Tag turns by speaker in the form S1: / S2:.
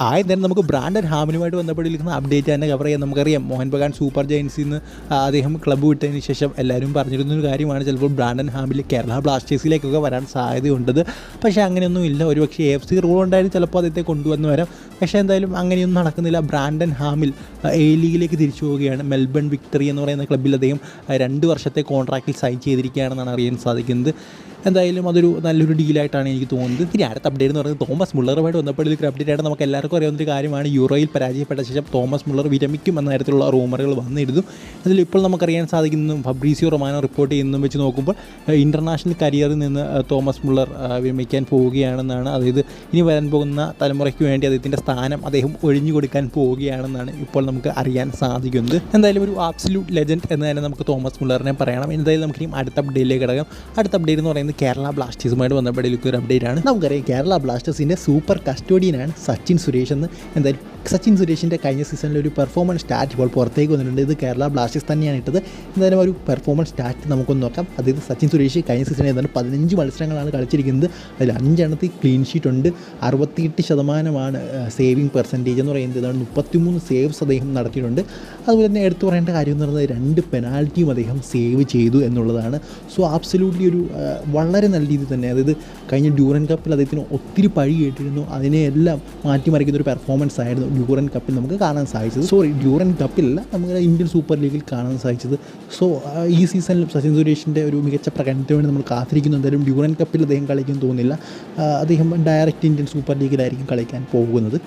S1: ആദ്യം തന്നെ നമുക്ക് ബ്രാൻഡൻ ഹാമിനുമായിട്ട് ബന്ധപ്പെട്ടിരിക്കുന്ന അപ്ഡേറ്റ് തന്നെ കവർ ചെയ്യാം. നമുക്കറിയാം മോഹൻ ബഗാൻ സൂപ്പർ ജയൻസിൽ നിന്ന് അദ്ദേഹം ക്ലബ്ബ് വിട്ടതിന് ശേഷം എല്ലാവരും പറഞ്ഞിരുന്നൊരു കാര്യമാണ് ചിലപ്പോൾ ബ്രാൻഡൻ ഹാമിൽ കേരള ബ്ലാസ്റ്റേഴ്സിലേക്കൊക്കെ വരാൻ സാധ്യതയുണ്ടത്. പക്ഷേ അങ്ങനെയൊന്നും ഇല്ല. ഒരുപക്ഷേ AFC റൂൾ ഉണ്ടായാലും ചിലപ്പോൾ അദ്ദേഹത്തെ കൊണ്ടുവന്ന് വരാം. പക്ഷേ എന്തായാലും അങ്ങനെയൊന്നും നടക്കുന്നില്ല. ബ്രാൻഡൻ ഹാമിൽ A ലീഗിലേക്ക് തിരിച്ചു പോവുകയാണ്. മെൽബൺ വിക്ടറി എന്ന് പറയുന്ന ക്ലബ്ബിൽ അദ്ദേഹം 2 വർഷത്തെ കോൺട്രാക്റ്റിൽ സൈൻ ചെയ്തിരിക്കുകയാണെന്നാണ് അറിയാൻ സാധിക്കുന്നത്. എന്തായാലും അതൊരു നല്ലൊരു ഡീലായിട്ടാണ് എനിക്ക് തോന്നുന്നത്. ഇനി അടുത്ത അപ്ഡേറ്റ് എന്ന് പറയുന്നത് തോമസ് മുള്ളറുമായിട്ട് ബന്ധപ്പെട്ടൊരു അപ്ഡേറ്റ് ആയിട്ട് നമുക്ക് എല്ലാവർക്കും അറിയാവുന്നൊരു കാര്യമാണ്. യൂറോയിൽ പരാജയപ്പെട്ട ശേഷം തോമസ് മുള്ളർ വിരമിക്കും എന്ന തരത്തിലുള്ള റൂമറുകൾ വന്നിരുന്നു. അതിലിപ്പോൾ നമുക്കറിയാൻ സാധിക്കുന്നു ഫബ്രീസിയോ റൊമാനോ റിപ്പോർട്ട് ചെയ്യുന്നതും വെച്ച് നോക്കുമ്പോൾ ഇൻ്റർനാഷണൽ കരിയറിൽ നിന്ന് തോമസ് മുള്ളർ വിരമിക്കാൻ പോവുകയാണെന്നാണ്. അതായത് ഇനി വരാൻ പോകുന്ന തലമുറയ്ക്ക് വേണ്ടി അദ്ദേഹത്തിൻ്റെ സ്ഥാനം അദ്ദേഹം ഒഴിഞ്ഞു കൊടുക്കാൻ പോവുകയാണെന്നാണ് ഇപ്പോൾ നമുക്ക് അറിയാൻ സാധിക്കുന്നത്. എന്തായാലും ഒരു ആബ്സല്യൂട്ട് ലെജൻഡ് എന്ന് തന്നെ നമുക്ക് തോമസ് മുള്ളറിനെ പറയണം. എന്തായാലും നമുക്കിനി അടുത്ത അപ്ഡേറ്റിലേക്ക് കിടക്കാം. അടുത്ത അപ്ഡേറ്റ് എന്ന് പറയുന്നത് കേരള ബ്ലാസ്റ്റേഴ്സുമായിട്ട് ബന്ധപ്പെട്ട ഒരു അപ്ഡേറ്റ് ആണ്. നമുക്കറിയാം കേരള ബ്ലാസ്റ്റേഴ്സിൻ്റെ സൂപ്പർ കസ്റ്റോഡിയനാണ് സച്ചിൻ സുരേഷ് എന്ന്. എന്തായാലും സച്ചിൻ സുരേഷിൻ്റെ കഴിഞ്ഞ സീസണിൽ ഒരു പെർഫോമൻസ് സ്റ്റാറ്റ് ഇപ്പോൾ പുറത്തേക്ക് വന്നിട്ടുണ്ട്. ഇത് കേരള ബ്ലാസ്റ്റേഴ്സ് തന്നെയാണ് ഇട്ടത്. എന്തായാലും ഒരു പെർഫോമൻസ് സ്റ്റാറ്റ് നമുക്കൊന്ന് നോക്കാം. അതായത് സച്ചിൻ സുരേഷ് കഴിഞ്ഞ സീസണിൽ ഏതാണ്ട് 15 മത്സരങ്ങളാണ് കളിച്ചിരിക്കുന്നത്. അതിൽ 5 എണ്ണത്തിൽ ക്ലീൻ ഷീറ്റ് ഉണ്ട്. 68% സേവിങ് പെർസെൻറ്റേജ് എന്ന് പറയുന്നത്. ഏതാണ്ട് 33 സേവ്സ് അദ്ദേഹം നടത്തിയിട്ടുണ്ട്. അതുപോലെ തന്നെ എടുത്തു പറയേണ്ട കാര്യം എന്ന് പറയുന്നത് 2 പെനാൽറ്റിയും അദ്ദേഹം സേവ് ചെയ്തു എന്നുള്ളതാണ്. സോ ആബ്സല്യൂട്ട്ലി ഒരു വളരെ നല്ല രീതിയിൽ തന്നെ, അതായത് കഴിഞ്ഞ ഡ്യൂറൻ കപ്പിൽ അദ്ദേഹത്തിന് ഒത്തിരി പഴി കേട്ടിരുന്നു. അതിനെയെല്ലാം മാറ്റിമറിക്കുന്ന ഒരു പെർഫോമൻസ് ആയിരുന്നു ഡ്യൂറൻ കപ്പിൽ നമുക്ക് കാണാൻ സാധിച്ചത്. ഡ്യൂറൻ കപ്പിലല്ല, നമുക്ക് ഇന്ത്യൻ സൂപ്പർ ലീഗിൽ കാണാൻ സാധിച്ചത്. സോ ഈ സീസണിൽ സച്ചിൻ സുരേഷിൻ്റെ ഒരു മികച്ച പ്രകടനത്തിന് വേണ്ടി നമ്മൾ കാത്തിരിക്കുന്നു. എന്തായാലും ഡ്യൂറൻ കപ്പിൽ അദ്ദേഹം കളിക്കാൻ തോന്നുന്നില്ല. അദ്ദേഹം ഡയറക്റ്റ് ഇന്ത്യൻ സൂപ്പർ ലീഗിലായിരിക്കും കളിക്കാൻ പോകുന്നത്.